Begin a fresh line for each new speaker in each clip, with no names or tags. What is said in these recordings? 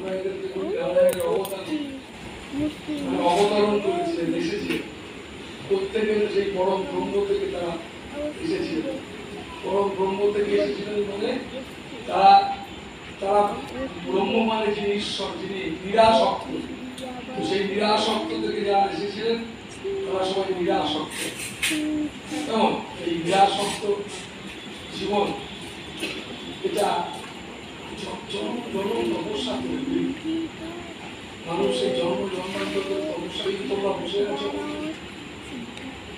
আমরা এদেরকে বলি রামায়ণের অবতরণ করেছিলেন, এসেছিলেন। করতে গেলে সেই পরম ব্রহ্ম থেকে তারা এসেছিলেন। পরম ব্রহ্ম থেকে এসেছিলেন মানে তারা তারা ব্রহ্ম মানে যিনি ঈশ্বর, যিনি নিরাসক্ত। তো সেই নিরাসক্ত থেকে যারা এসেছিলেন তারা সবাই নিরাসক্ত। কেমন এই নিরাসক্ত জীবন, এটা জন্ম তপস্যা করে মানুষ সেই জন্ম জন্মান্তর তপস্যা। তোমরা বসে আছো,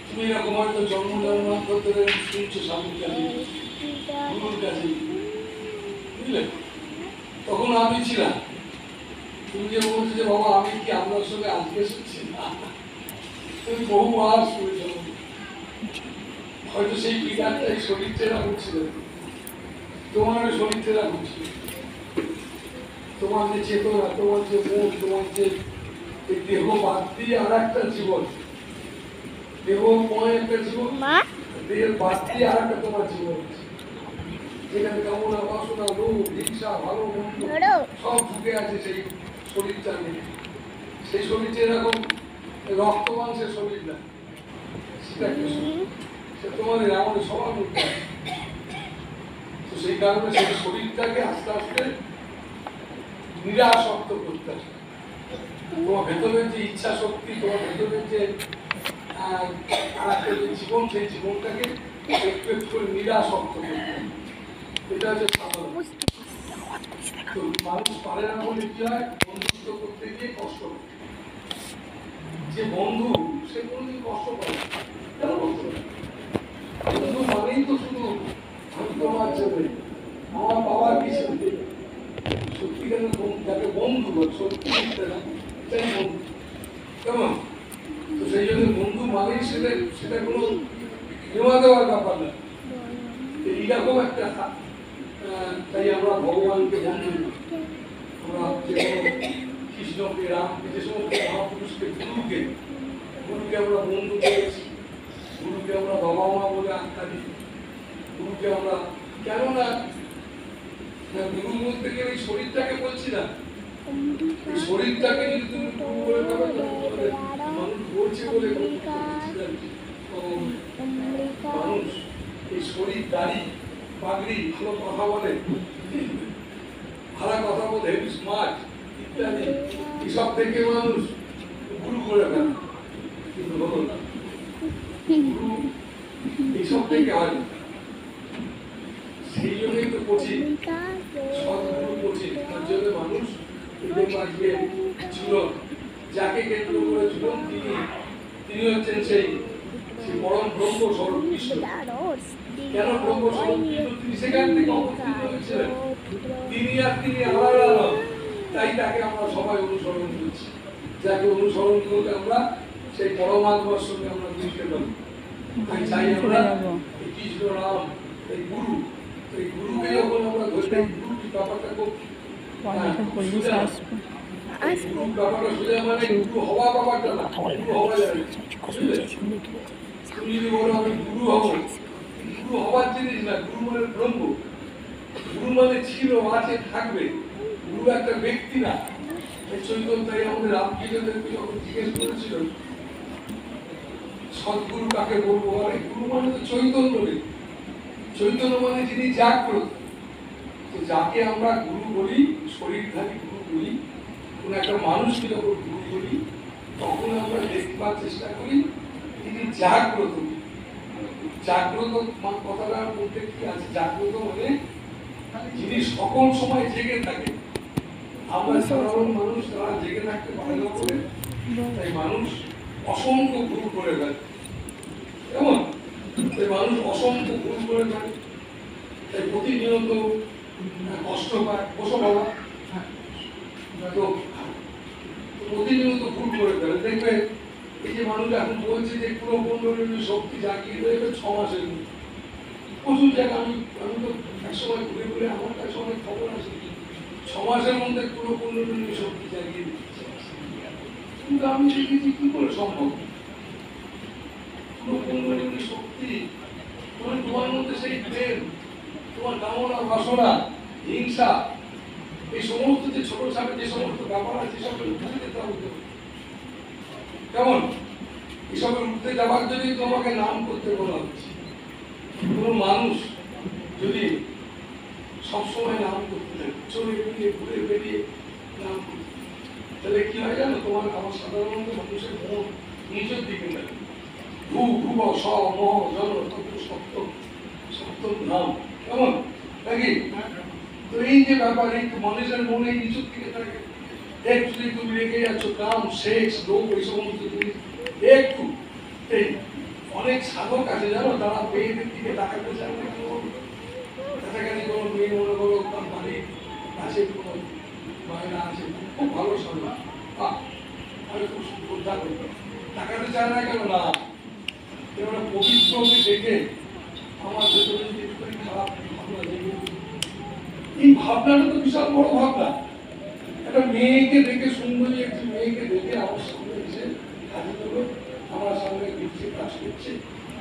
তুমি এরকম হয়তো জন্ম জন্মান্তর ধরে শুনছো স্বামীর কাছে, গুরুর কাছে, বুঝলে? তখন আমি ছিলাম। তুমি যে বলছো যে বাবা আমি কি আপনার সঙ্গে আজকে শুনছি না, তুমি বহুবার শুনেছ। হয়তো সেই বিকারটা এই শরীর চেরা করছিল, তোমার শরীর চেরা করছিল। তোমার যে চেতনা, তোমার যে মন, তোমার যে দেহ বাদ দিয়ে আর একটা জীবন, দেহময় একটা জীবন, দেহের বাদ দিয়ে আর একটা তোমার জীবন, যেখানে কামনা বাসনা লোভ হিংসা ভালো মন্দ সব ঢুকে আছে সেই শরীরটা নিয়ে। সেই শরীরটা এরকম রক্ত মাংসের শরীর না, সেটা একটা শরীর, সে তোমাদের আমাদের সবার মধ্যে। তো সেই কারণে সেই শরীরটাকে আস্তে আস্তে নিরাসক্ত করতে হবে। তোমার ভেতরের যে ইচ্ছা শক্তি, তোমার ভেতরের যে জীবন, সেই জীবনটাকে একটু একটু করে নিরাসক্ত করতে হবে। এটা হচ্ছে সাধারণ। তো মানুষ পারে না বলে কি হয়, বন্ধুত্ব করতে গিয়ে কষ্ট হয়। যে বন্ধু সে কোনোদিন কষ্ট পায় না। কেন কষ্ট পায়? বন্ধু মানেই তো শুধু আমি তোমার জন্য, আমার বাবার কিছু সত্যিকারের বন্ধু, যাকে বন্ধু বল, সত্যি না সেই বন্ধু। কেমন? তো সেই জন্য বন্ধু মানেই সেটা কোনো নেওয়া দেওয়ার ব্যাপার না। এইরকম একটা, তাই আমরা ভগবানকে বন্ধু, আমরা যে কৃষ্ণকে, রামকে, যে সমস্ত মহাপুরুষকে, গুরুকে আমরা বন্ধু করেছি, গুরুকে আমরা বাবা মা বলে আখ্যা দিই, গুরুকে আমরা কেননা গুরু বলতে গেলে এই শরীরটাকে বলছি না, এই শরীরটাকে যদি তুমি গুরু বলে মানুষ বলছে বলে মানুষ এই শরীর দাড়ি পাগড়ি ভালো কথা বলে, ভালো কথা বলে, হেভি স্মার্ট ইত্যাদি, এসব থেকে মানুষ গুরু করে ফেলে। কিন্তু হলো না, গুরু এইসব থেকে হয় না। সেই জন্যই তো কঠিন, সৎগুরু কঠিন। তার জন্য মানুষ আজকে ছিল, যাকে কেন্দ্র করে ছিল তিনি হচ্ছেন সেই পরম ব্রহ্ম স্বরূপ কৃষ্ণ। কেন ব্রহ্ম স্বরূপ কৃষ্ণ? তিনি সেখান থেকে অবস্থিত হয়েছিলেন। তিনি আর তিনি আলাদা নন, তাই তাকে আমরা সবাই অনুসরণ করছি। যাকে অনুসরণ করলে আমরা সেই পরমাত্মার সঙ্গে আমরা মিশতে পারি। তাই চাই আমরা এই কৃষ্ণ রাম, এই গুরু, এই গুরুকে যখন আমরা ধরতে, গুরু কি ব্যাপারটা খুব ব্যাপারটা সোজা, মানে গুরু হওয়া ব্যাপারটা না, গুরু হওয়া যাবে। তুমি যদি বলো আমি গুরু হবো, গুরু হওয়ার জিনিস না। গুরু মানে ব্রহ্ম, গুরু মানে ছিল, আছে, থাকবে। গুরু একটা ব্যক্তি না। চৈতন্য, তাই আমাদের রামকৃষ্ণদেরকে যখন জিজ্ঞেস করেছিল সদ্গুরু কাকে বলবো, আরে গুরু মানে তো চৈতন্য নেই। চৈতন্য মানে যিনি জাগ্রত। তো যাকে আমরা গুরু বলি, শরীরধারী গুরু বলি, কোন একটা মানুষকে যখন গুরু বলি, তখন আমরা দেখবার চেষ্টা করি তিনি জাগ্রত। জাগ্রত কথাটার মধ্যে কি আছে? জাগ্রত মানে যিনি সকল সময় জেগে থাকে। আমরা সাধারণ মানুষ তারা জেগে থাকতে পারে না বলে তাই মানুষ অসংখ্য ভুল করে ফেলে। কেমন? তাই মানুষ অসংখ্য ভুল করে ফেলে, তাই প্রতিনিয়ত কষ্ট পায়। বসো বাবা, তো প্রতিনিয়ত ভুল করে ফেলে। দেখবে এই যে মানুষ এখন বলছে যে পুরোপণ্ডলীয় শক্তি জাগিয়ে দেবে 6 মাসের মধ্যে, প্রচুর জায়গা আমি তো একসময় ঘুরে ঘুরে আমার কাছে অনেক খবর আছে 6 মাসের মধ্যে পুরোপণ্ডলীয় শক্তি জাগিয়ে দিচ্ছে। কিন্তু আমি দেখেছি কি করে সম্ভব? পুরোপণ্ডলীয় শক্তি মানে তোমার মধ্যে সেই প্রেম, তোমার কামনা বাসনা হিংসা এই সমস্ত যে ছোট সাপে যে সমস্ত ব্যাপার আছে সেসবের উঠে যেতে হবে। কেমন এসবের উঠতে যাওয়ার জন্যই তোমাকে নাম করতে বলা হচ্ছে। কোনো মানুষ যদি সবসময় নাম করতে থাকে, চলে বেরিয়ে ঘুরে বেরিয়ে নাম করতে, তাহলে কি হয় জানো, তোমার আমার সাধারণত মানুষের মন নিজের দিকে লাগে। ভূ ভুব স মহ জন তত্ত্ব সপ্তম সপ্তম নাম, কেমন নাকি? তো এই যে ব্যাপার, এই মানুষের মনে নিজের দিকে থাকে। একটু যদি তুমি রেখে যাচ্ছ কাম সেক্স লোভ এই সমস্ত জিনিস, একটু এই অনেক সাধক আছে জানো, তারা মেয়েদের দিকে তাকাতে চায় না, কাছাকাছি কোনো মেয়ে মনে করো তার বাড়ির কাছে কোনো মহিলা আছে, খুব ভালো সাধক, আমি খুব শ্রদ্ধা করি, তাকাতে চায় না কেন না, এবার পবিত্রকে দেখে আমার ভেতরে যে একটুখানি খারাপ ভাবনা জেগে উঠে। এই ভাবনাটা তো বিশাল বড় ভাবনা। একটা মেয়েকে দেখে, সুন্দরী একটি মেয়েকে দেখে আমার সামনে এসে হাজির হলো, আমার সামনে দিচ্ছে কাজ করছে,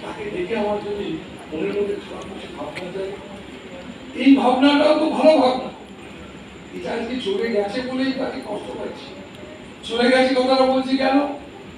তাকে দেখে আমার যদি মনের মধ্যে খারাপ কিছু ভাবনা যায়, এই ভাবনাটাও তো ভালো ভাবনা। এটা আজকে চলে গেছে বলেই তাকে কষ্ট পাচ্ছি। চলে গেছে কথাটা বলছি কেন?